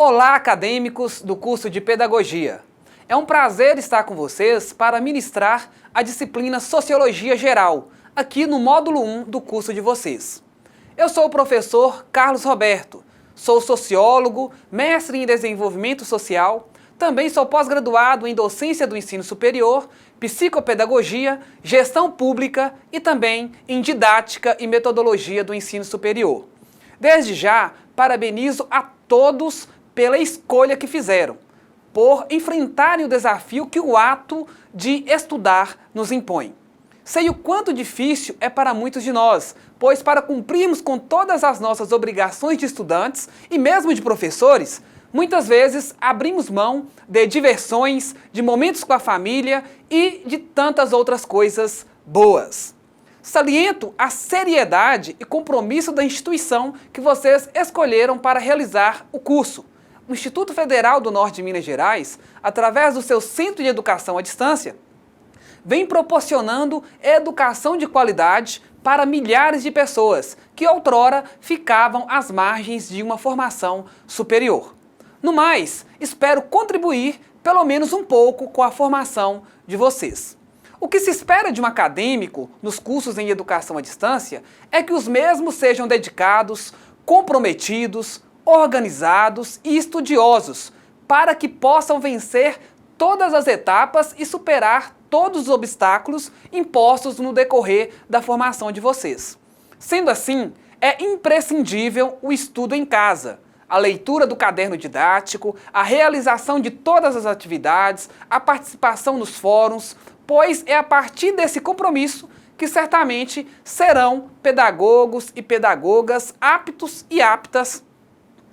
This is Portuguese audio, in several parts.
Olá, acadêmicos do curso de Pedagogia. É um prazer estar com vocês para ministrar a disciplina Sociologia Geral, aqui no módulo 1 do curso de vocês. Eu sou o professor Carlos Roberto, sou sociólogo, mestre em desenvolvimento social, também sou pós-graduado em docência do ensino superior, psicopedagogia, gestão pública e também em didática e metodologia do ensino superior. Desde já, parabenizo a todos pela escolha que fizeram, por enfrentarem o desafio que o ato de estudar nos impõe. Sei o quanto difícil é para muitos de nós, pois para cumprirmos com todas as nossas obrigações de estudantes e mesmo de professores, muitas vezes abrimos mão de diversões, de momentos com a família e de tantas outras coisas boas. Saliento a seriedade e compromisso da instituição que vocês escolheram para realizar o curso. O Instituto Federal do Norte de Minas Gerais, através do seu Centro de Educação à Distância, vem proporcionando educação de qualidade para milhares de pessoas que outrora ficavam às margens de uma formação superior. No mais, espero contribuir pelo menos um pouco com a formação de vocês. O que se espera de um acadêmico nos cursos em educação à distância é que os mesmos sejam dedicados, comprometidos, organizados e estudiosos, para que possam vencer todas as etapas e superar todos os obstáculos impostos no decorrer da formação de vocês. Sendo assim, é imprescindível o estudo em casa, a leitura do caderno didático, a realização de todas as atividades, a participação nos fóruns, pois é a partir desse compromisso que certamente serão pedagogos e pedagogas aptos e aptas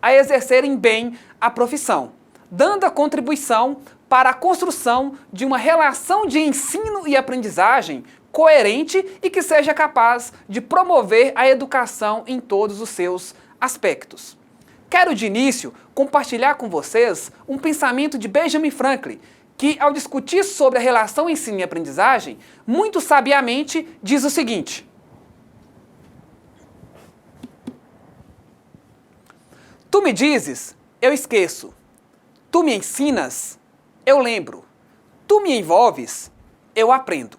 a exercerem bem a profissão, dando a contribuição para a construção de uma relação de ensino e aprendizagem coerente e que seja capaz de promover a educação em todos os seus aspectos. Quero de início compartilhar com vocês um pensamento de Benjamin Franklin, que ao discutir sobre a relação ensino e aprendizagem, muito sabiamente diz o seguinte: tu me dizes, eu esqueço. Tu me ensinas, eu lembro. Tu me envolves, eu aprendo.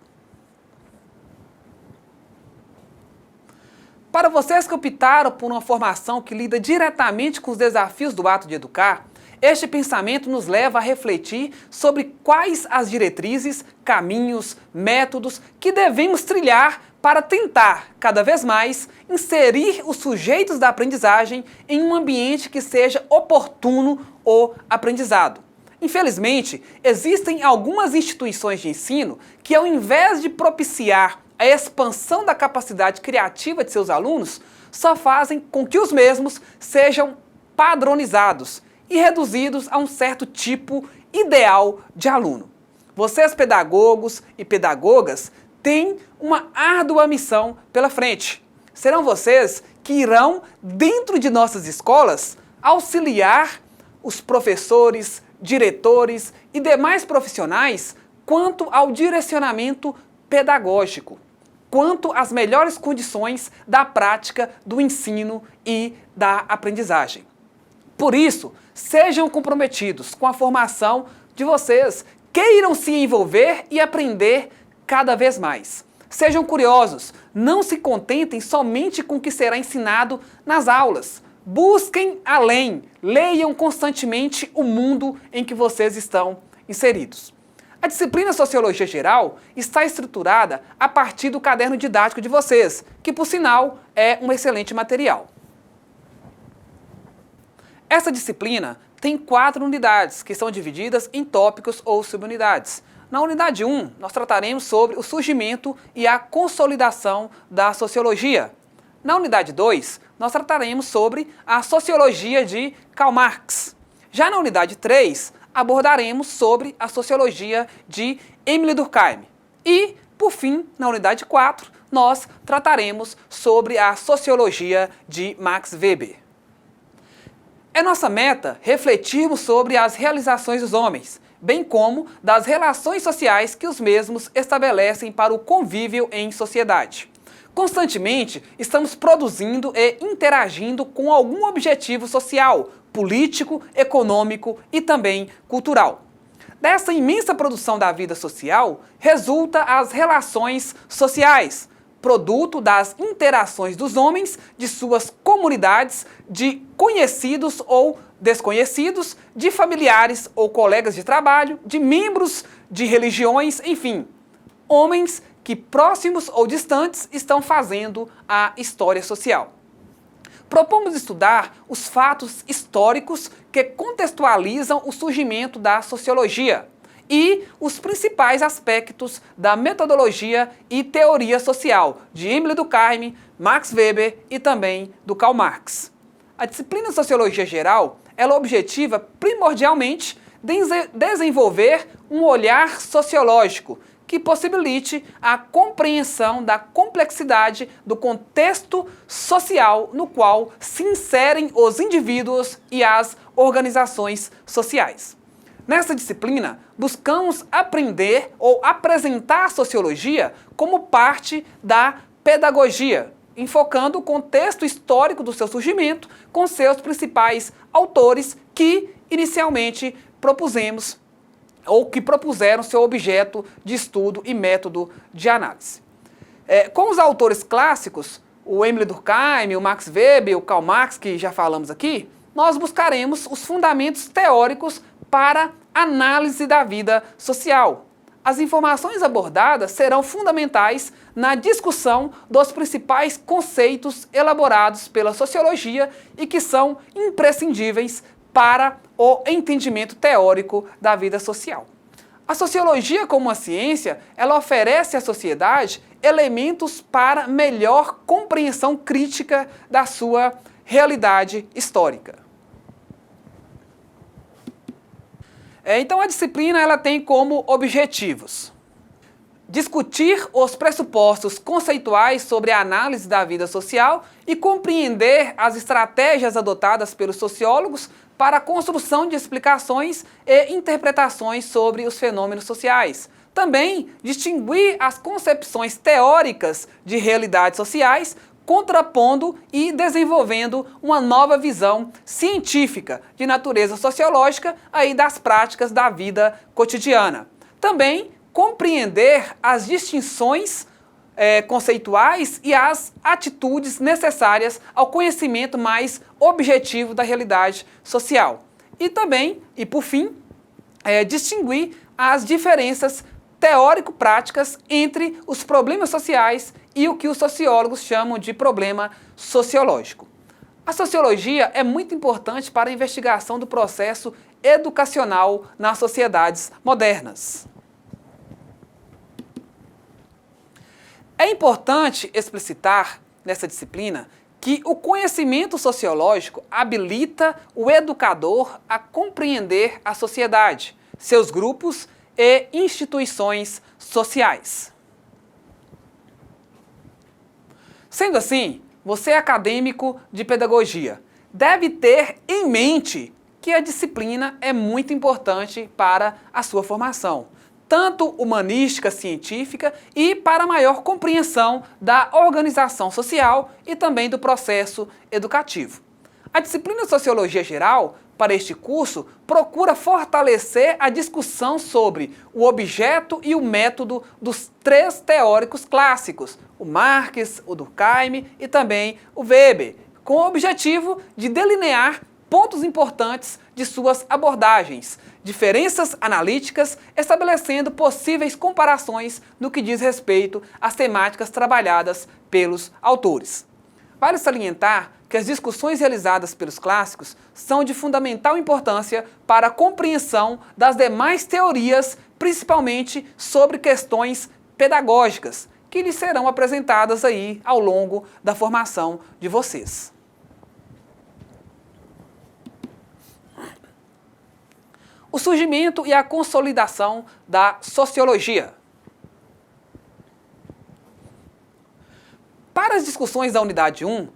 Para vocês que optaram por uma formação que lida diretamente com os desafios do ato de educar, este pensamento nos leva a refletir sobre quais as diretrizes, caminhos, métodos que devemos trilhar para tentar, cada vez mais, inserir os sujeitos da aprendizagem em um ambiente que seja oportuno ao aprendizado. Infelizmente, existem algumas instituições de ensino que, ao invés de propiciar a expansão da capacidade criativa de seus alunos, só fazem com que os mesmos sejam padronizados e reduzidos a um certo tipo ideal de aluno. Vocês, pedagogos e pedagogas, têm uma árdua missão pela frente. Serão vocês que irão, dentro de nossas escolas, auxiliar os professores, diretores e demais profissionais quanto ao direcionamento pedagógico, quanto às melhores condições da prática do ensino e da aprendizagem. Por isso, sejam comprometidos com a formação de vocês, queiram se envolver e aprender cada vez mais. Sejam curiosos, não se contentem somente com o que será ensinado nas aulas. Busquem além, leiam constantemente o mundo em que vocês estão inseridos. A disciplina Sociologia Geral está estruturada a partir do caderno didático de vocês, que, por sinal, é um excelente material. Essa disciplina tem 4 unidades, que são divididas em tópicos ou subunidades. Na unidade 1, nós trataremos sobre o surgimento e a consolidação da sociologia. Na unidade 2, nós trataremos sobre a sociologia de Karl Marx. Já na unidade 3, abordaremos sobre a sociologia de Émile Durkheim. E, por fim, na unidade 4, nós trataremos sobre a sociologia de Max Weber. É nossa meta refletirmos sobre as realizações dos homens, bem como das relações sociais que os mesmos estabelecem para o convívio em sociedade. Constantemente estamos produzindo e interagindo com algum objetivo social, político, econômico e também cultural. Dessa imensa produção da vida social resulta as relações sociais, produto das interações dos homens, de suas comunidades, de conhecidos ou desconhecidos, de familiares ou colegas de trabalho, de membros de religiões, enfim, homens que próximos ou distantes estão fazendo a história social. Propomos estudar os fatos históricos que contextualizam o surgimento da sociologia e os principais aspectos da metodologia e teoria social de Émile Durkheim, Max Weber e também do Karl Marx. A disciplina Sociologia Geral, ela objetiva primordialmente desenvolver um olhar sociológico que possibilite a compreensão da complexidade do contexto social no qual se inserem os indivíduos e as organizações sociais. Nessa disciplina, buscamos aprender ou apresentar a sociologia como parte da pedagogia, enfocando o contexto histórico do seu surgimento com seus principais autores que inicialmente propusemos ou que propuseram seu objeto de estudo e método de análise. Com os autores clássicos, o Émile Durkheim, o Max Weber, o Karl Marx, que já falamos aqui, nós buscaremos os fundamentos teóricos para análise da vida social. As informações abordadas serão fundamentais na discussão dos principais conceitos elaborados pela sociologia e que são imprescindíveis para o entendimento teórico da vida social. A sociologia, como uma ciência, ela oferece à sociedade elementos para melhor compreensão crítica da sua realidade histórica. Então a disciplina ela tem como objetivos discutir os pressupostos conceituais sobre a análise da vida social e compreender as estratégias adotadas pelos sociólogos para a construção de explicações e interpretações sobre os fenômenos sociais. Também distinguir as concepções teóricas de realidades sociais, contrapondo e desenvolvendo uma nova visão científica de natureza sociológica aí das práticas da vida cotidiana. Também compreender as distinções conceituais e as atitudes necessárias ao conhecimento mais objetivo da realidade social. E também, e por fim, distinguir as diferenças teórico-práticas entre os problemas sociais e o que os sociólogos chamam de problema sociológico. A sociologia é muito importante para a investigação do processo educacional nas sociedades modernas. É importante explicitar nessa disciplina que o conhecimento sociológico habilita o educador a compreender a sociedade, seus grupos e instituições sociais. Sendo assim, você acadêmico de pedagogia deve ter em mente que a disciplina é muito importante para a sua formação, tanto humanística, científica e para maior compreensão da organização social e também do processo educativo. A disciplina Sociologia Geral, para este curso, procura fortalecer a discussão sobre o objeto e o método dos três teóricos clássicos, o Marx, o Durkheim e também o Weber, com o objetivo de delinear pontos importantes de suas abordagens, diferenças analíticas, estabelecendo possíveis comparações no que diz respeito às temáticas trabalhadas pelos autores. Vale salientar que as discussões realizadas pelos clássicos são de fundamental importância para a compreensão das demais teorias, principalmente sobre questões pedagógicas, que lhes serão apresentadas aí ao longo da formação de vocês. O surgimento e a consolidação da sociologia. Para as discussões da unidade 1,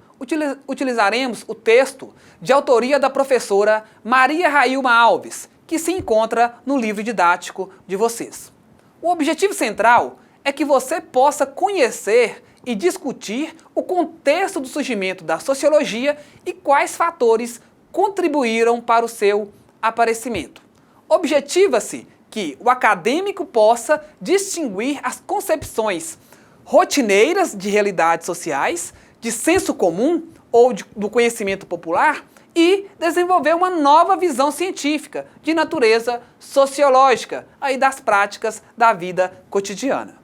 utilizaremos o texto de autoria da professora Maria Railma Alves, que se encontra no livro didático de vocês. O objetivo central é que você possa conhecer e discutir o contexto do surgimento da sociologia e quais fatores contribuíram para o seu aparecimento. Objetiva-se que o acadêmico possa distinguir as concepções rotineiras de realidades sociais, de senso comum ou do conhecimento popular e desenvolver uma nova visão científica de natureza sociológica aí das práticas da vida cotidiana.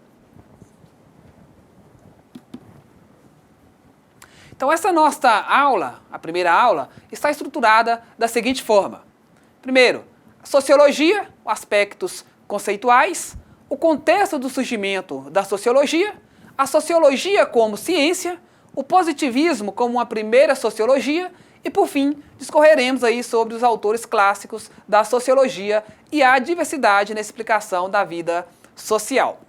Então essa nossa aula, a primeira aula, está estruturada da seguinte forma. Primeiro, a sociologia, aspectos conceituais, o contexto do surgimento da sociologia, a sociologia como ciência, o positivismo como uma primeira sociologia e, por fim, discorreremos aí sobre os autores clássicos da sociologia e a diversidade na explicação da vida social.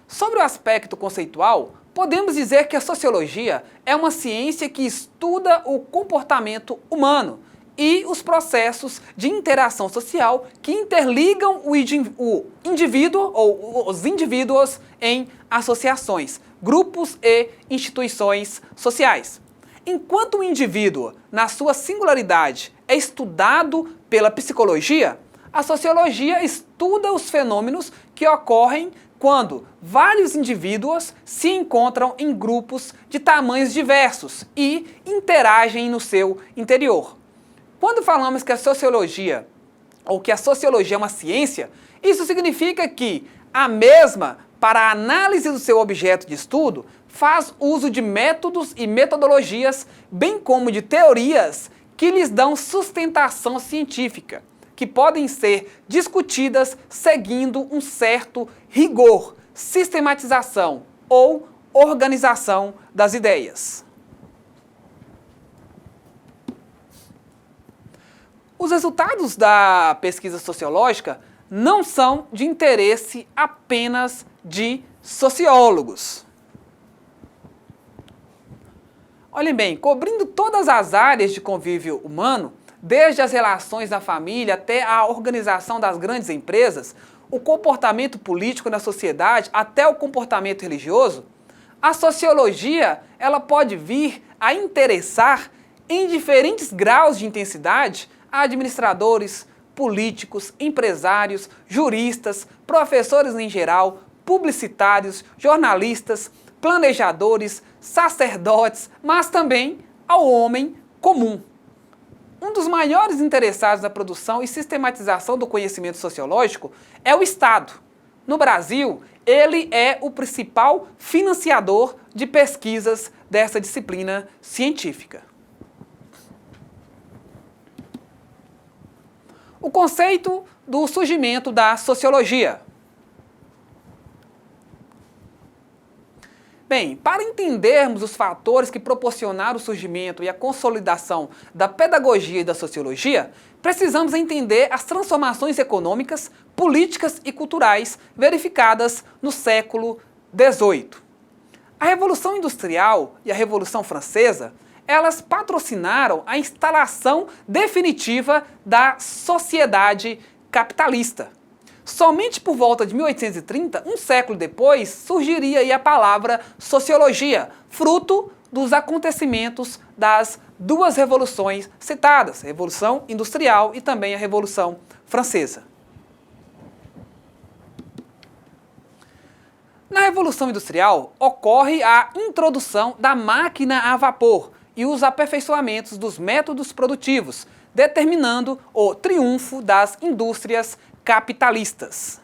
Sobre o aspecto conceitual, podemos dizer que a sociologia é uma ciência que estuda o comportamento humano e os processos de interação social que interligam o indivíduo ou os indivíduos em associações, grupos e instituições sociais. Enquanto o indivíduo, na sua singularidade, é estudado pela psicologia, a sociologia estuda os fenômenos que ocorrem quando vários indivíduos se encontram em grupos de tamanhos diversos e interagem no seu interior. Quando falamos que a sociologia é uma ciência, isso significa que a mesma, para a análise do seu objeto de estudo, faz uso de métodos e metodologias, bem como de teorias que lhes dão sustentação científica, que podem ser discutidas seguindo um certo rigor, sistematização ou organização das ideias. Os resultados da pesquisa sociológica não são de interesse apenas de sociólogos. Olhem bem, cobrindo todas as áreas de convívio humano, desde as relações na família até a organização das grandes empresas, o comportamento político na sociedade até o comportamento religioso, a sociologia ela pode vir a interessar em diferentes graus de intensidade a administradores, políticos, empresários, juristas, professores em geral, publicitários, jornalistas, planejadores, sacerdotes, mas também ao homem comum. Um dos maiores interessados na produção e sistematização do conhecimento sociológico é o Estado. No Brasil, ele é o principal financiador de pesquisas dessa disciplina científica. O conceito do surgimento da sociologia. Bem, para entendermos os fatores que proporcionaram o surgimento e a consolidação da pedagogia e da sociologia, precisamos entender as transformações econômicas, políticas e culturais verificadas no século XVIII. A Revolução Industrial e a Revolução Francesa, elas patrocinaram a instalação definitiva da sociedade capitalista. Somente por volta de 1830, um século depois, surgiria aí a palavra sociologia, fruto dos acontecimentos das duas revoluções citadas, a Revolução Industrial e também a Revolução Francesa. Na Revolução Industrial, ocorre a introdução da máquina a vapor e os aperfeiçoamentos dos métodos produtivos, determinando o triunfo das indústrias capitalistas.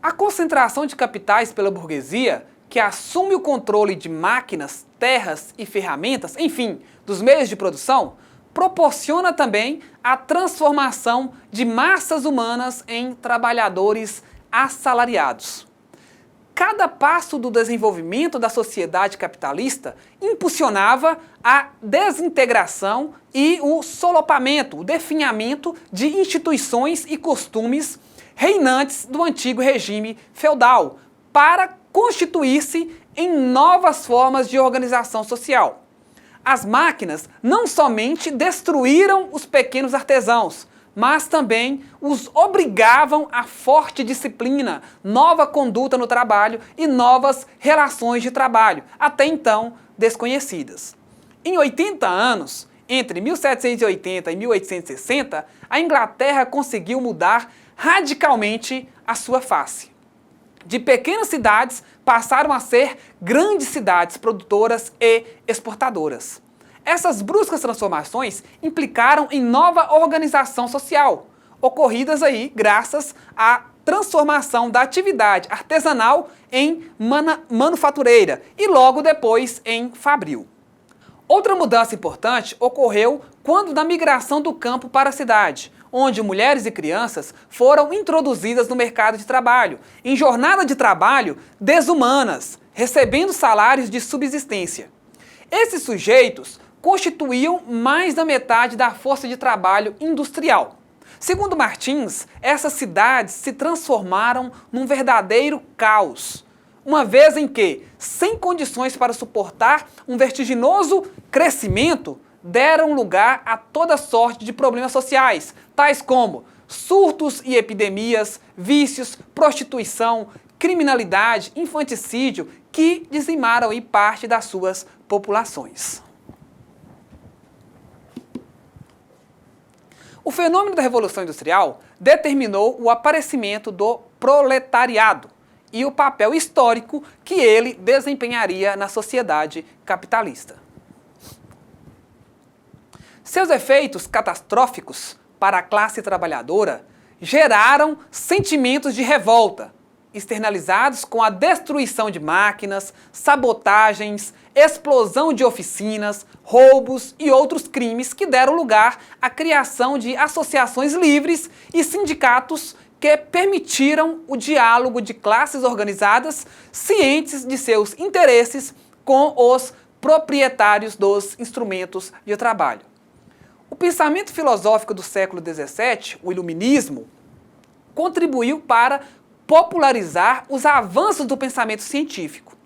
A concentração de capitais pela burguesia, que assume o controle de máquinas, terras e ferramentas, enfim, dos meios de produção, proporciona também a transformação de massas humanas em trabalhadores assalariados. Cada passo do desenvolvimento da sociedade capitalista impulsionava a desintegração e o solopamento, o definhamento de instituições e costumes reinantes do antigo regime feudal, para constituir-se em novas formas de organização social. As máquinas não somente destruíram os pequenos artesãos, mas também os obrigavam a forte disciplina, nova conduta no trabalho e novas relações de trabalho, até então desconhecidas. Em 80 anos, entre 1780 e 1860, a Inglaterra conseguiu mudar radicalmente a sua face. De pequenas cidades passaram a ser grandes cidades produtoras e exportadoras. Essas bruscas transformações implicaram em nova organização social, ocorridas aí graças à transformação da atividade artesanal em manufatureira e logo depois em fabril. Outra mudança importante ocorreu quando da migração do campo para a cidade, onde mulheres e crianças foram introduzidas no mercado de trabalho, em jornada de trabalho desumanas, recebendo salários de subsistência. Esses sujeitos constituíam mais da metade da força de trabalho industrial. Segundo Martins, essas cidades se transformaram num verdadeiro caos, uma vez em que, sem condições para suportar um vertiginoso crescimento, deram lugar a toda sorte de problemas sociais, tais como surtos e epidemias, vícios, prostituição, criminalidade, infanticídio, que dizimaram aí parte das suas populações. O fenômeno da Revolução Industrial determinou o aparecimento do proletariado e o papel histórico que ele desempenharia na sociedade capitalista. Seus efeitos catastróficos para a classe trabalhadora geraram sentimentos de revolta, externalizados com a destruição de máquinas, sabotagens, explosão de oficinas, roubos e outros crimes que deram lugar à criação de associações livres e sindicatos que permitiram o diálogo de classes organizadas cientes de seus interesses com os proprietários dos instrumentos de trabalho. O pensamento filosófico do século XVII, o Iluminismo, contribuiu para popularizar os avanços do pensamento científico.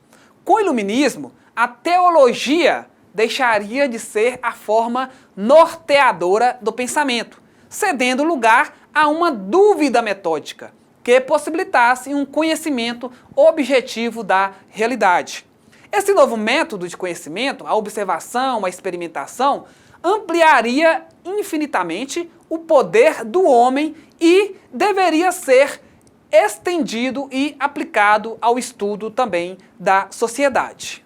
Com o Iluminismo, a teologia deixaria de ser a forma norteadora do pensamento, cedendo lugar a uma dúvida metódica que possibilitasse um conhecimento objetivo da realidade. Esse novo método de conhecimento, a observação, a experimentação, ampliaria infinitamente o poder do homem e deveria ser estendido e aplicado ao estudo também da sociedade.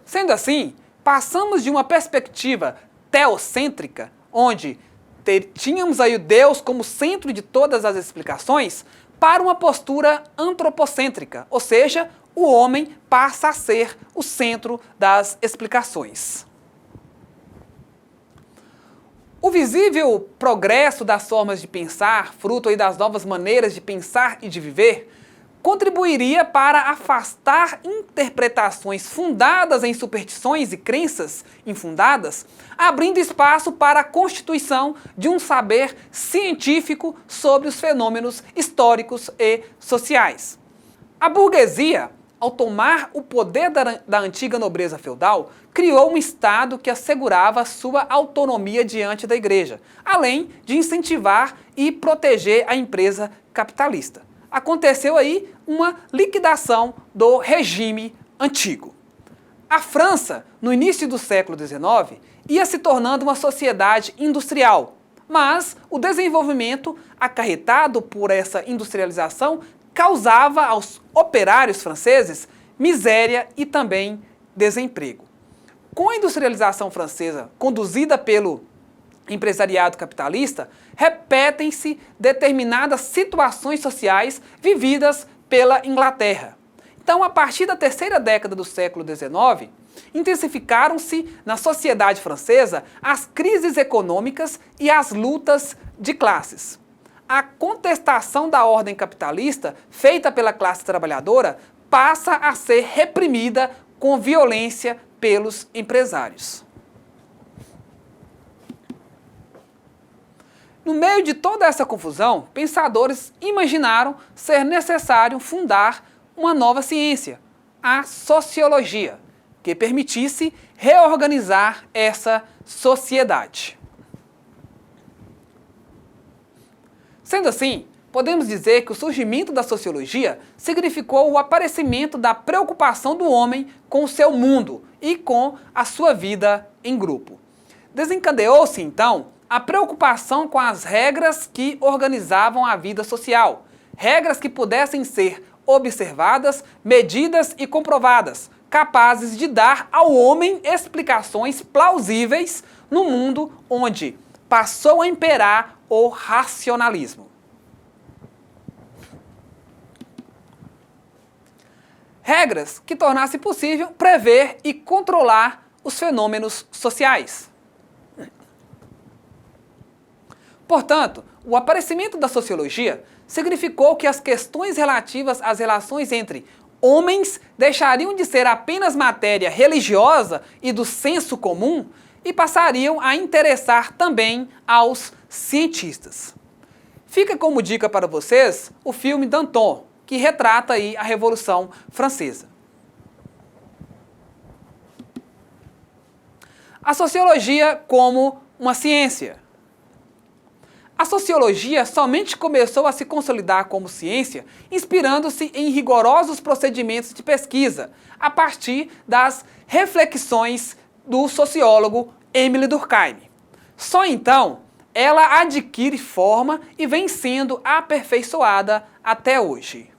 Sendo assim, passamos de uma perspectiva teocêntrica, onde tínhamos aí o Deus como centro de todas as explicações, para uma postura antropocêntrica, ou seja, o homem passa a ser o centro das explicações. O visível progresso das formas de pensar, fruto aí das novas maneiras de pensar e de viver, contribuiria para afastar interpretações fundadas em superstições e crenças infundadas, abrindo espaço para a constituição de um saber científico sobre os fenômenos históricos e sociais. A burguesia, ao tomar o poder da antiga nobreza feudal, criou um Estado que assegurava sua autonomia diante da Igreja, além de incentivar e proteger a empresa capitalista. Aconteceu aí uma liquidação do regime antigo. A França, no início do século XIX, ia se tornando uma sociedade industrial, mas o desenvolvimento acarretado por essa industrialização causava aos operários franceses miséria e também desemprego. Com a industrialização francesa conduzida pelo empresariado capitalista, repetem-se determinadas situações sociais vividas pela Inglaterra. Então, a partir da terceira década do século XIX, intensificaram-se na sociedade francesa as crises econômicas e as lutas de classes. A contestação da ordem capitalista feita pela classe trabalhadora passa a ser reprimida com violência pelos empresários. No meio de toda essa confusão, pensadores imaginaram ser necessário fundar uma nova ciência, a sociologia, que permitisse reorganizar essa sociedade. Sendo assim, podemos dizer que o surgimento da sociologia significou o aparecimento da preocupação do homem com o seu mundo e com a sua vida em grupo. Desencadeou-se, então, a preocupação com as regras que organizavam a vida social, regras que pudessem ser observadas, medidas e comprovadas, capazes de dar ao homem explicações plausíveis no mundo onde passou a imperar o racionalismo. Regras que tornassem possível prever e controlar os fenômenos sociais. Portanto, o aparecimento da sociologia significou que as questões relativas às relações entre homens deixariam de ser apenas matéria religiosa e do senso comum e passariam a interessar também aos cientistas. Fica como dica para vocês o filme Danton, que retrata aí a Revolução Francesa. A sociologia como uma ciência. A sociologia somente começou a se consolidar como ciência inspirando-se em rigorosos procedimentos de pesquisa, a partir das reflexões do sociólogo Émile Durkheim. Só então ela adquire forma e vem sendo aperfeiçoada até hoje.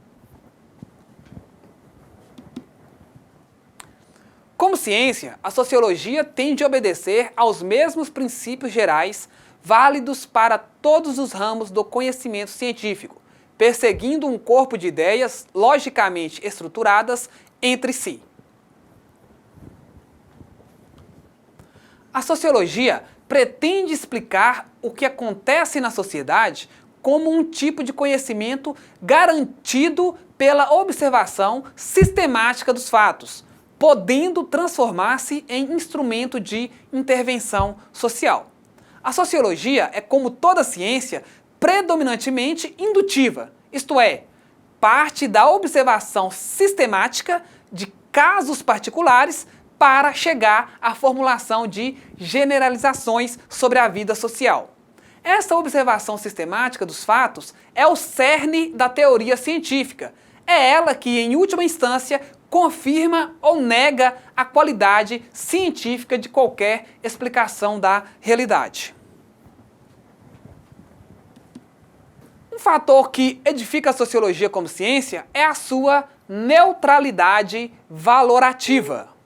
Como ciência, a sociologia tem de obedecer aos mesmos princípios gerais válidos para todos os ramos do conhecimento científico, perseguindo um corpo de ideias logicamente estruturadas entre si. A sociologia pretende explicar o que acontece na sociedade como um tipo de conhecimento garantido pela observação sistemática dos fatos, podendo transformar-se em instrumento de intervenção social. A sociologia é, como toda ciência, predominantemente indutiva, isto é, parte da observação sistemática de casos particulares para chegar à formulação de generalizações sobre a vida social. Essa observação sistemática dos fatos é o cerne da teoria científica. É ela que, em última instância, confirma ou nega a qualidade científica de qualquer explicação da realidade. Um fator que edifica a sociologia como ciência é a sua neutralidade valorativa.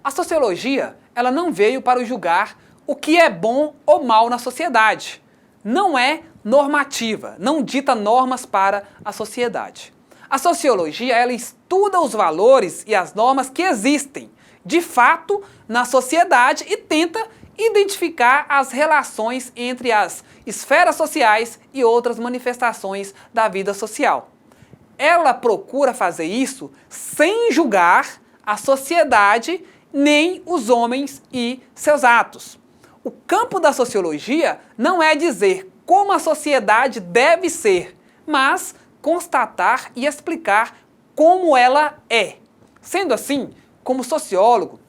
A sociologia, ela não veio para julgar o que é bom ou mal na sociedade. Não é normativa, não dita normas para a sociedade. A sociologia, ela estuda os valores e as normas que existem, de fato, na sociedade e tenta identificar as relações entre as esferas sociais e outras manifestações da vida social. Ela procura fazer isso sem julgar a sociedade nem os homens e seus atos. O campo da sociologia não é dizer como a sociedade deve ser, mas constatar e explicar como ela é. Sendo assim, como sociólogo,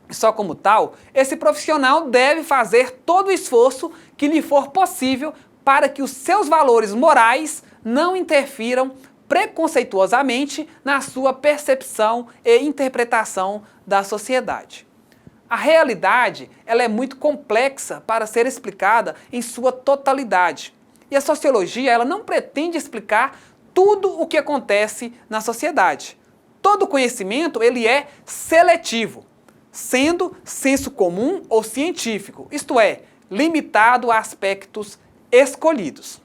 só como tal, esse profissional deve fazer todo o esforço que lhe for possível para que os seus valores morais não interfiram preconceituosamente na sua percepção e interpretação da sociedade. A realidade, ela é muito complexa para ser explicada em sua totalidade. E a sociologia, ela não pretende explicar tudo o que acontece na sociedade. Todo conhecimento, ele é seletivo, sendo senso comum ou científico, isto é, limitado a aspectos escolhidos.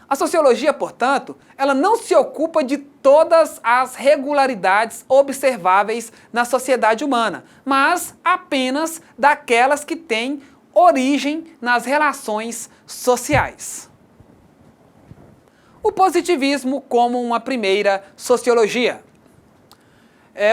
A sociologia, portanto, ela não se ocupa de todas as regularidades observáveis na sociedade humana, mas apenas daquelas que têm origem nas relações sociais. O positivismo como uma primeira sociologia.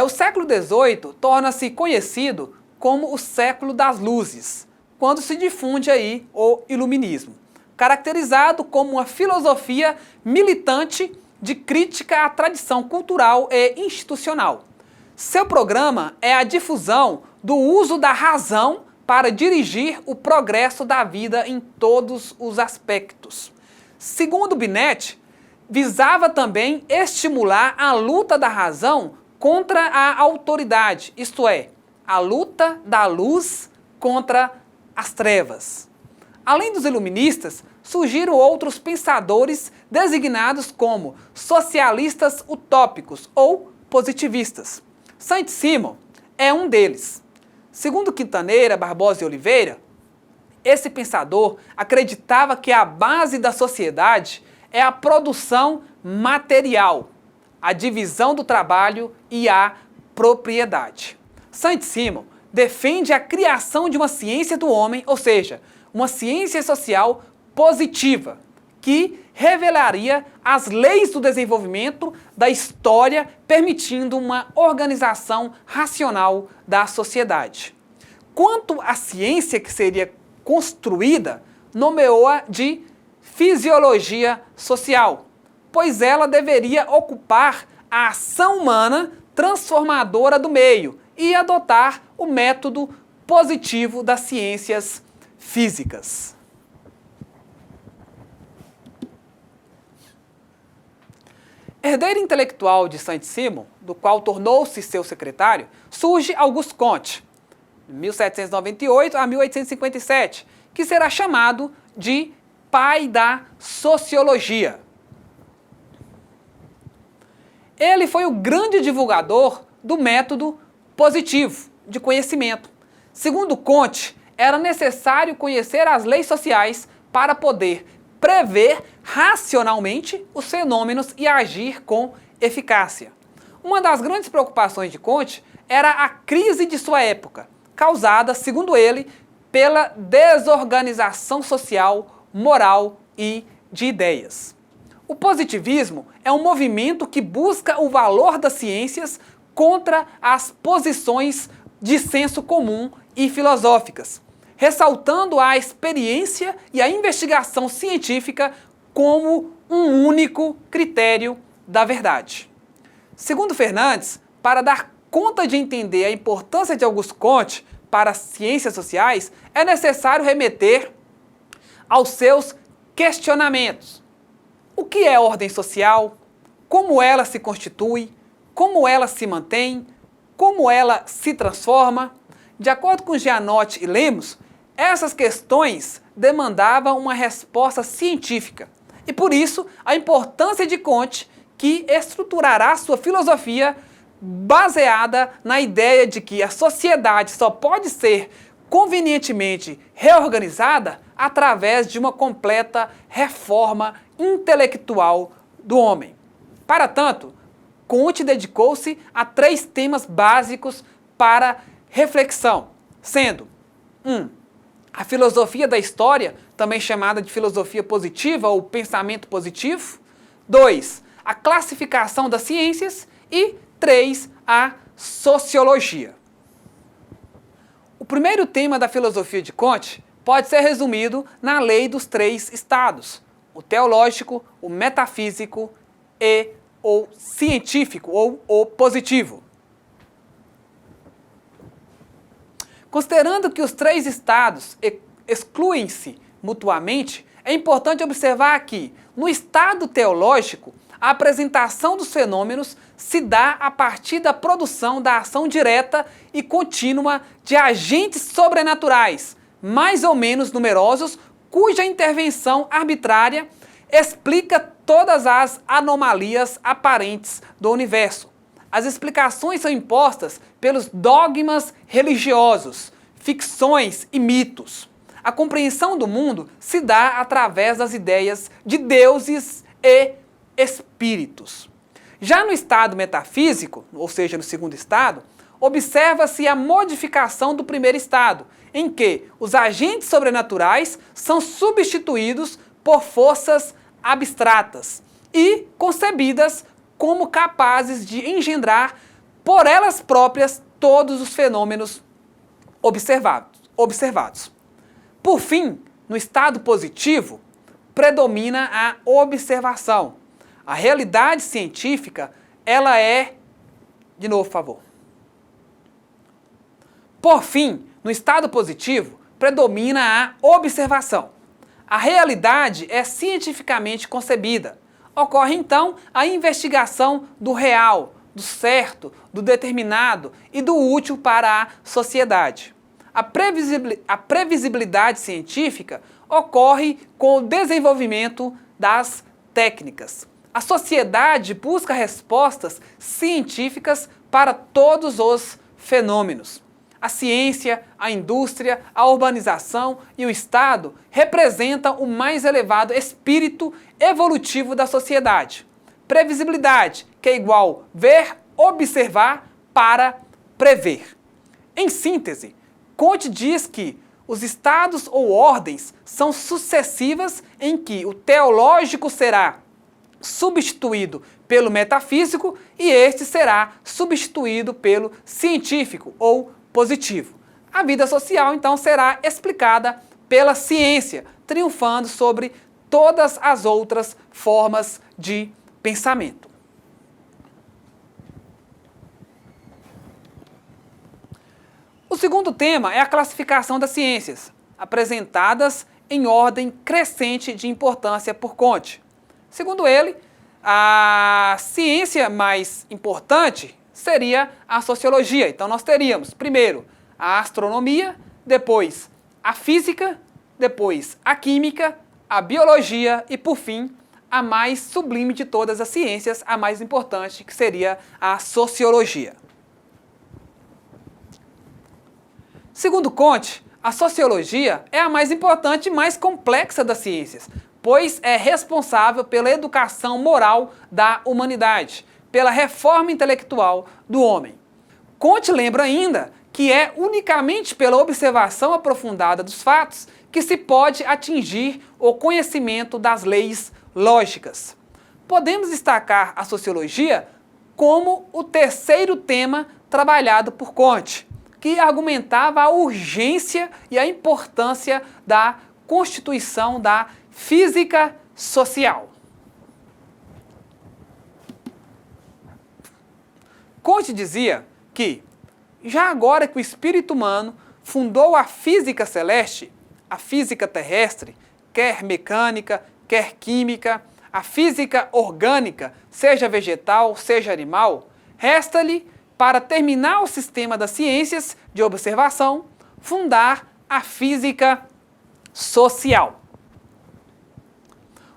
O século XVIII torna-se conhecido como o século das luzes, quando se difunde aí o iluminismo, caracterizado como uma filosofia militante de crítica à tradição cultural e institucional. Seu programa é a difusão do uso da razão para dirigir o progresso da vida em todos os aspectos. Segundo Binet, visava também estimular a luta da razão contra a autoridade, isto é, a luta da luz contra as trevas. Além dos iluministas, surgiram outros pensadores designados como socialistas utópicos ou positivistas. Saint-Simon é um deles. Segundo Quintaneira, Barbosa e Oliveira, esse pensador acreditava que a base da sociedade é a produção material, a divisão do trabalho e a propriedade. Saint-Simon defende a criação de uma ciência do homem, ou seja, uma ciência social positiva, que revelaria as leis do desenvolvimento da história, permitindo uma organização racional da sociedade. Quanto à ciência que seria construída, nomeou-a de fisiologia social, pois ela deveria ocupar a ação humana transformadora do meio e adotar o método positivo das ciências físicas. Herdeiro intelectual de Saint-Simon, do qual tornou-se seu secretário, surge Auguste Comte, de 1798 a 1857, que será chamado de pai da sociologia. Ele foi o grande divulgador do método positivo de conhecimento. Segundo Comte, era necessário conhecer as leis sociais para poder prever racionalmente os fenômenos e agir com eficácia. Uma das grandes preocupações de Comte era a crise de sua época, causada, segundo ele, pela desorganização social, moral e de ideias. O positivismo é um movimento que busca o valor das ciências contra as posições de senso comum e filosóficas, ressaltando a experiência e a investigação científica como um único critério da verdade. Segundo Fernandes, para dar conta de entender a importância de Auguste Comte para as ciências sociais, é necessário remeter aos seus questionamentos. O que é ordem social? Como ela se constitui? Como ela se mantém? Como ela se transforma? De acordo com Gianotti e Lemos, essas questões demandavam uma resposta científica. E por isso, a importância de Comte, que estruturará sua filosofia baseada na ideia de que a sociedade só pode ser convenientemente reorganizada através de uma completa reforma intelectual do homem. Para tanto, Comte dedicou-se a 3 temas básicos para reflexão, sendo 1. A filosofia da história, também chamada de filosofia positiva ou pensamento positivo. 2. A classificação das ciências. E 3. A sociologia. O primeiro tema da filosofia de Comte pode ser resumido na lei dos 3 estados: o teológico, o metafísico e o científico ou o positivo. Considerando que os 3 estados excluem-se mutuamente, é importante observar que, no estado teológico, a apresentação dos fenômenos se dá a partir da produção da ação direta e contínua de agentes sobrenaturais, mais ou menos numerosos, cuja intervenção arbitrária explica todas as anomalias aparentes do universo. As explicações são impostas pelos dogmas religiosos, ficções e mitos. A compreensão do mundo se dá através das ideias de deuses e espíritos. Já no estado metafísico, ou seja, no segundo estado, observa-se a modificação do primeiro estado, em que os agentes sobrenaturais são substituídos por forças abstratas e concebidas como capazes de engendrar por elas próprias todos os fenômenos observados. Por fim, no estado positivo, predomina a observação. A realidade científica, ela é... De novo, por favor. Por fim, no estado positivo, predomina a observação. A realidade é cientificamente concebida. Ocorre então a investigação do real, do certo, do determinado e do útil para a sociedade. A previsibilidade científica ocorre com o desenvolvimento das técnicas. A sociedade busca respostas científicas para todos os fenômenos. A ciência, a indústria, a urbanização e o Estado representam o mais elevado espírito evolutivo da sociedade. Previsibilidade, que é igual ver, observar para prever. Em síntese, Comte diz que os estados ou ordens são sucessivas em que o teológico será substituído pelo metafísico e este será substituído pelo científico ou positivo. A vida social, então, será explicada pela ciência, triunfando sobre todas as outras formas de pensamento. O segundo tema é a classificação das ciências, apresentadas em ordem crescente de importância por Comte. Segundo ele, a ciência mais importante seria a sociologia. Então nós teríamos, primeiro, a astronomia, depois a física, depois a química, a biologia e, por fim, a mais sublime de todas as ciências, a mais importante, que seria a sociologia. Segundo Comte, a sociologia é a mais importante e mais complexa das ciências, pois é responsável pela educação moral da humanidade, pela reforma intelectual do homem. Comte lembra ainda que é unicamente pela observação aprofundada dos fatos que se pode atingir o conhecimento das leis lógicas. Podemos destacar a sociologia como o terceiro tema trabalhado por Comte, que argumentava a urgência e a importância da constituição da física social. Comte dizia que, já agora que o espírito humano fundou a física celeste, a física terrestre, quer mecânica, quer química, a física orgânica, seja vegetal, seja animal, resta-lhe, para terminar o sistema das ciências de observação, fundar a física social.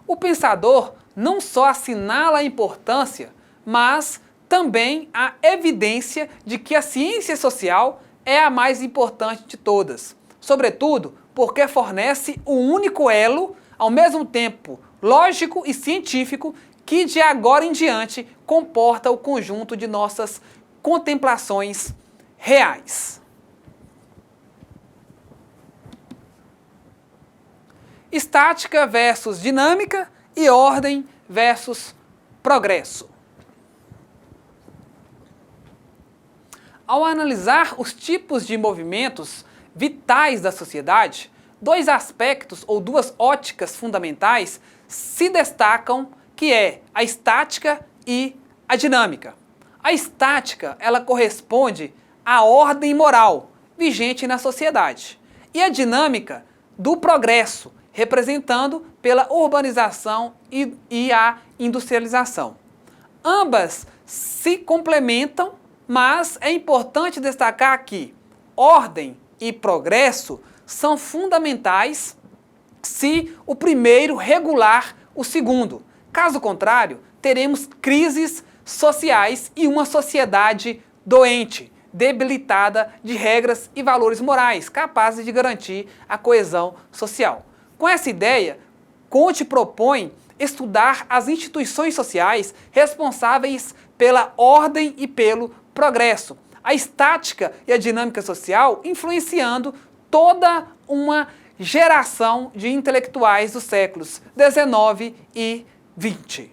O pensador não só assinala a importância, mas também a evidência de que a ciência social é a mais importante de todas, sobretudo porque fornece o único elo, ao mesmo tempo lógico e científico, que de agora em diante comporta o conjunto de nossas contemplações reais. Estática versus dinâmica e ordem versus progresso. Ao analisar os tipos de movimentos vitais da sociedade, dois aspectos ou duas óticas fundamentais se destacam, que é a estática e a dinâmica. A estática, ela corresponde à ordem moral vigente na sociedade. E a dinâmica do progresso, representando pela urbanização e a industrialização. Ambas se complementam, mas é importante destacar que ordem e progresso são fundamentais se o primeiro regular o segundo. Caso contrário, teremos crises sociais e uma sociedade doente, debilitada de regras e valores morais, capazes de garantir a coesão social. Com essa ideia, Comte propõe estudar as instituições sociais responsáveis pela ordem e pelo progresso, a estática e a dinâmica social influenciando toda uma geração de intelectuais dos séculos XIX e XX.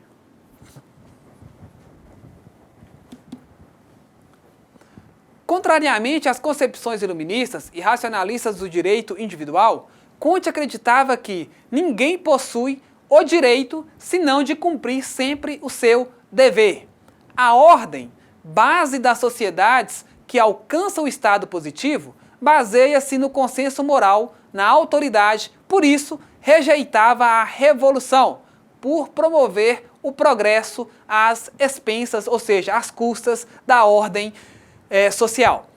Contrariamente às concepções iluministas e racionalistas do direito individual, Comte acreditava que ninguém possui o direito senão de cumprir sempre o seu dever. A ordem, base das sociedades que alcançam o estado positivo, baseia-se no consenso moral, na autoridade, por isso rejeitava a revolução, por promover o progresso às expensas, ou seja, às custas da ordem social.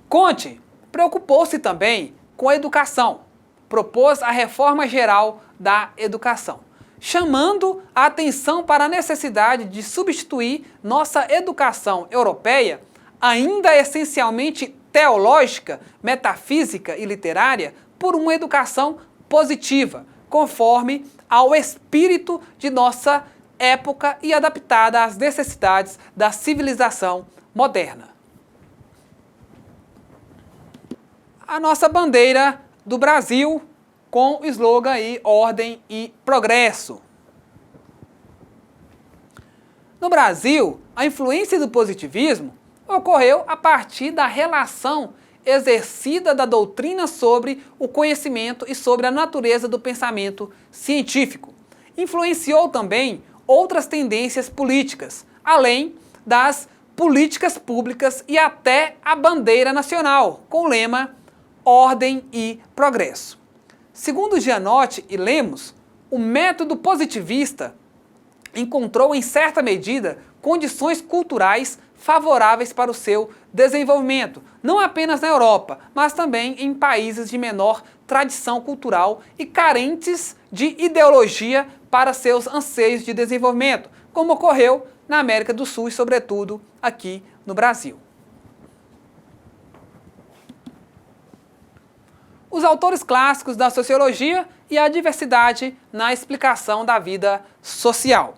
Comte preocupou-se também com a educação, propôs a reforma geral da educação, chamando a atenção para a necessidade de substituir nossa educação europeia, ainda essencialmente teológica, metafísica e literária, por uma educação positiva, conforme ao espírito de nossa época e adaptada às necessidades da civilização moderna. A nossa bandeira do Brasil com o slogan aí, ordem e progresso. No Brasil, a influência do positivismo ocorreu a partir da relação exercida da doutrina sobre o conhecimento e sobre a natureza do pensamento científico. Influenciou também outras tendências políticas, além das políticas públicas e até a bandeira nacional, com o lema Ordem e Progresso. Segundo Gianotti e Lemos, o método positivista encontrou em certa medida condições culturais favoráveis para o seu desenvolvimento, não apenas na Europa, mas também em países de menor tradição cultural e carentes de ideologia para seus anseios de desenvolvimento, como ocorreu na América do Sul e, sobretudo, aqui no Brasil. Os autores clássicos da sociologia e a diversidade na explicação da vida social.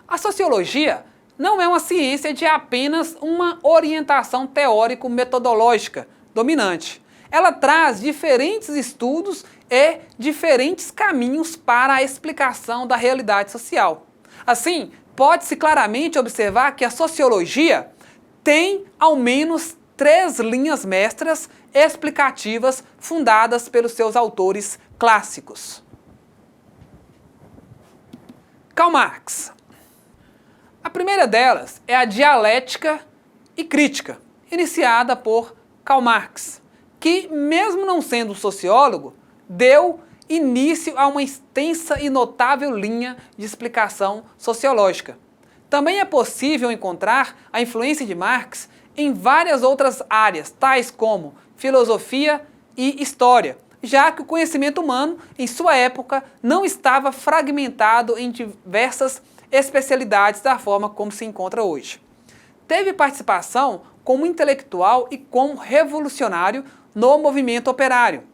A sociologia não é uma ciência de apenas uma orientação teórico-metodológica dominante. Ela traz diferentes estudos e diferentes caminhos para a explicação da realidade social. Assim, pode-se claramente observar que a sociologia tem ao menos 3 linhas mestras explicativas fundadas pelos seus autores clássicos. Karl Marx. A primeira delas é a dialética e crítica, iniciada por Karl Marx, que, mesmo não sendo sociólogo, deu início a uma extensa e notável linha de explicação sociológica. Também é possível encontrar a influência de Marx em várias outras áreas, tais como filosofia e história, já que o conhecimento humano, em sua época, não estava fragmentado em diversas especialidades da forma como se encontra hoje. Teve participação como intelectual e como revolucionário no movimento operário.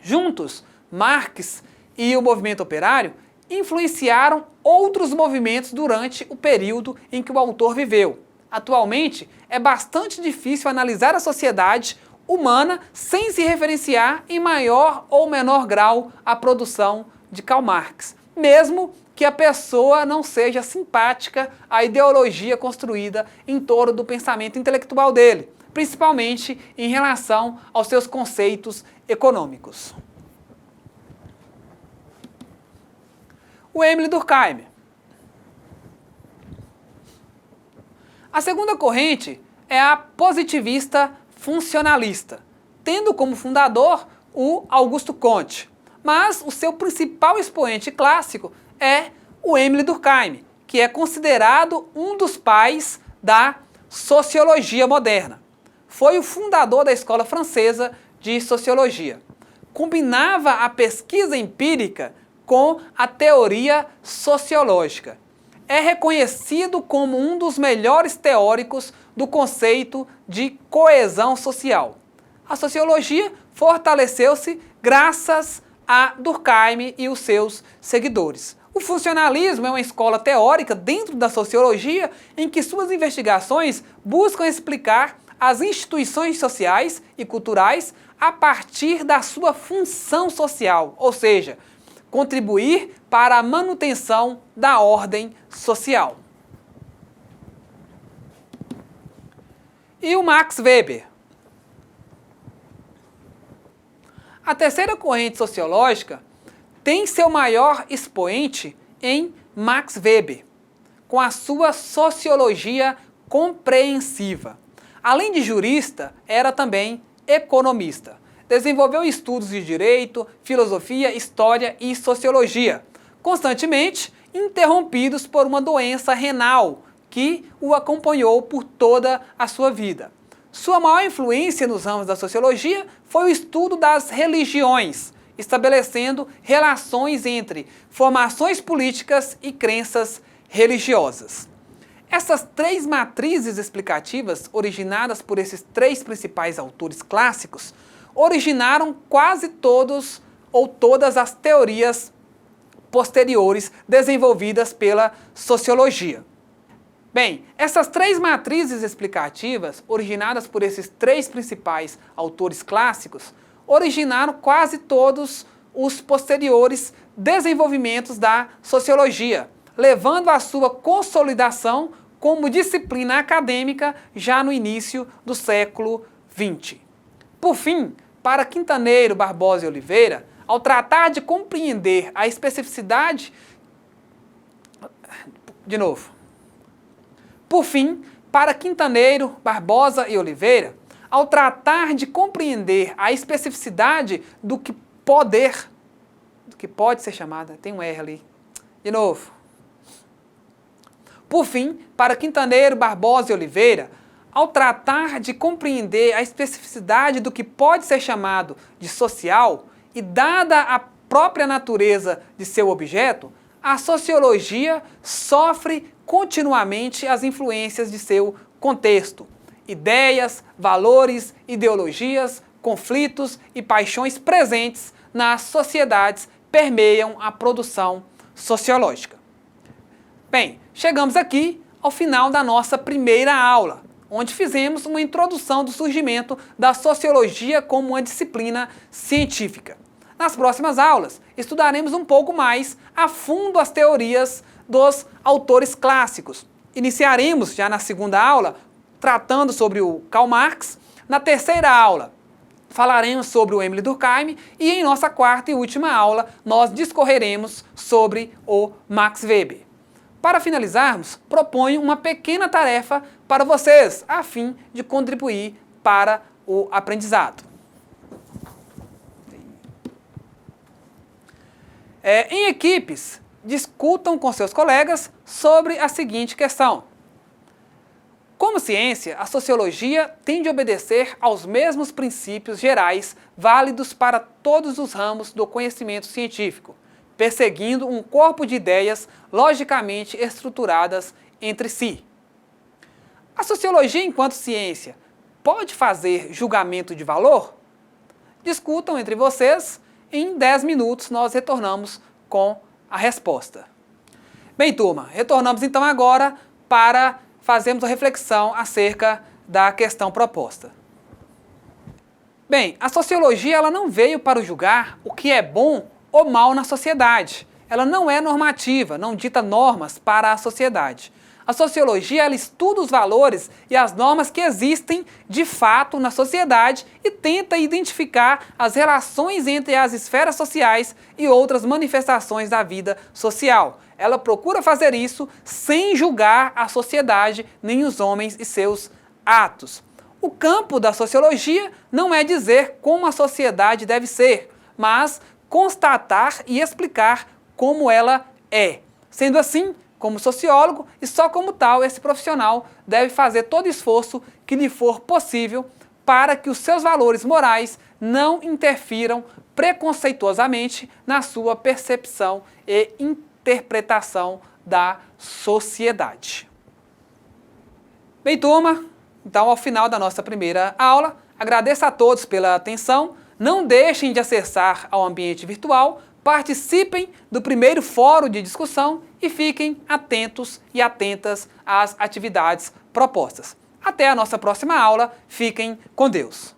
Juntos, Marx e o movimento operário influenciaram outros movimentos durante o período em que o autor viveu. Atualmente, é bastante difícil analisar a sociedade humana sem se referenciar em maior ou menor grau à produção de Karl Marx, mesmo que a pessoa não seja simpática à ideologia construída em torno do pensamento intelectual dele, principalmente em relação aos seus conceitos econômicos. O Émile Durkheim. A segunda corrente é a positivista funcionalista, tendo como fundador o Augusto Comte, mas o seu principal expoente clássico é o Émile Durkheim, que é considerado um dos pais da sociologia moderna. Foi o fundador da Escola Francesa de Sociologia. Combinava a pesquisa empírica com a teoria sociológica. É reconhecido como um dos melhores teóricos do conceito de coesão social. A sociologia fortaleceu-se graças a Durkheim e os seus seguidores. O funcionalismo é uma escola teórica dentro da sociologia em que suas investigações buscam explicar as instituições sociais e culturais a partir da sua função social, ou seja, contribuir para a manutenção da ordem social. E o Max Weber. A terceira corrente sociológica tem seu maior expoente em Max Weber, com a sua sociologia compreensiva. Além de jurista, era também economista. Desenvolveu estudos de direito, filosofia, história e sociologia, constantemente interrompidos por uma doença renal que o acompanhou por toda a sua vida. Sua maior influência nos ramos da sociologia foi o estudo das religiões, estabelecendo relações entre formações políticas e crenças religiosas. Essas três matrizes explicativas, originadas por esses três principais autores clássicos, originaram quase todos ou todas as teorias posteriores desenvolvidas pela sociologia. Bem, essas três matrizes explicativas, originadas por esses três principais autores clássicos, originaram quase todos os posteriores desenvolvimentos da sociologia, levando à sua consolidação como disciplina acadêmica já no início do século XX. Por fim, para Quintaneiro, Barbosa e Oliveira, ao tratar de compreender a especificidade... Por fim, para Quintaneiro, Barbosa e Oliveira, ao tratar de compreender a especificidade do que pode ser chamada, tem um R ali, de novo. Por fim, para Quintaneiro, Barbosa e Oliveira, ao tratar de compreender a especificidade do que pode ser chamado de social e dada a própria natureza de seu objeto, a sociologia sofre continuamente as influências de seu contexto. Ideias, valores, ideologias, conflitos e paixões presentes nas sociedades permeiam a produção sociológica. Bem, chegamos aqui ao final da nossa primeira aula, onde fizemos uma introdução do surgimento da sociologia como uma disciplina científica. Nas próximas aulas, estudaremos um pouco mais a fundo as teorias dos autores clássicos. Iniciaremos já na segunda aula tratando sobre o Karl Marx. Na terceira aula, falaremos sobre o Émile Durkheim e em nossa quarta e última aula nós discorreremos sobre o Max Weber. Para finalizarmos, proponho uma pequena tarefa para vocês, a fim de contribuir para o aprendizado. Em equipes, discutam com seus colegas sobre a seguinte questão. Como ciência, a sociologia tem de obedecer aos mesmos princípios gerais válidos para todos os ramos do conhecimento científico, perseguindo um corpo de ideias logicamente estruturadas entre si. A sociologia, enquanto ciência, pode fazer julgamento de valor? Discutam entre vocês. Em 10 minutos nós retornamos com a resposta. Bem, turma, retornamos então agora para fazermos a reflexão acerca da questão proposta. Bem, a sociologia ela não veio para julgar o que é bom ou mal na sociedade. Ela não é normativa, não dita normas para a sociedade. A sociologia ela estuda os valores e as normas que existem de fato na sociedade e tenta identificar as relações entre as esferas sociais e outras manifestações da vida social. Ela procura fazer isso sem julgar a sociedade nem os homens e seus atos. O campo da sociologia não é dizer como a sociedade deve ser, mas constatar e explicar como ela é. Sendo assim, como sociólogo, e só como tal, esse profissional deve fazer todo esforço que lhe for possível para que os seus valores morais não interfiram preconceituosamente na sua percepção e interpretação da sociedade. Bem, turma, então ao final da nossa primeira aula, agradeço a todos pela atenção, não deixem de acessar ao ambiente virtual, participem do primeiro fórum de discussão e fiquem atentos e atentas às atividades propostas. Até a nossa próxima aula. Fiquem com Deus.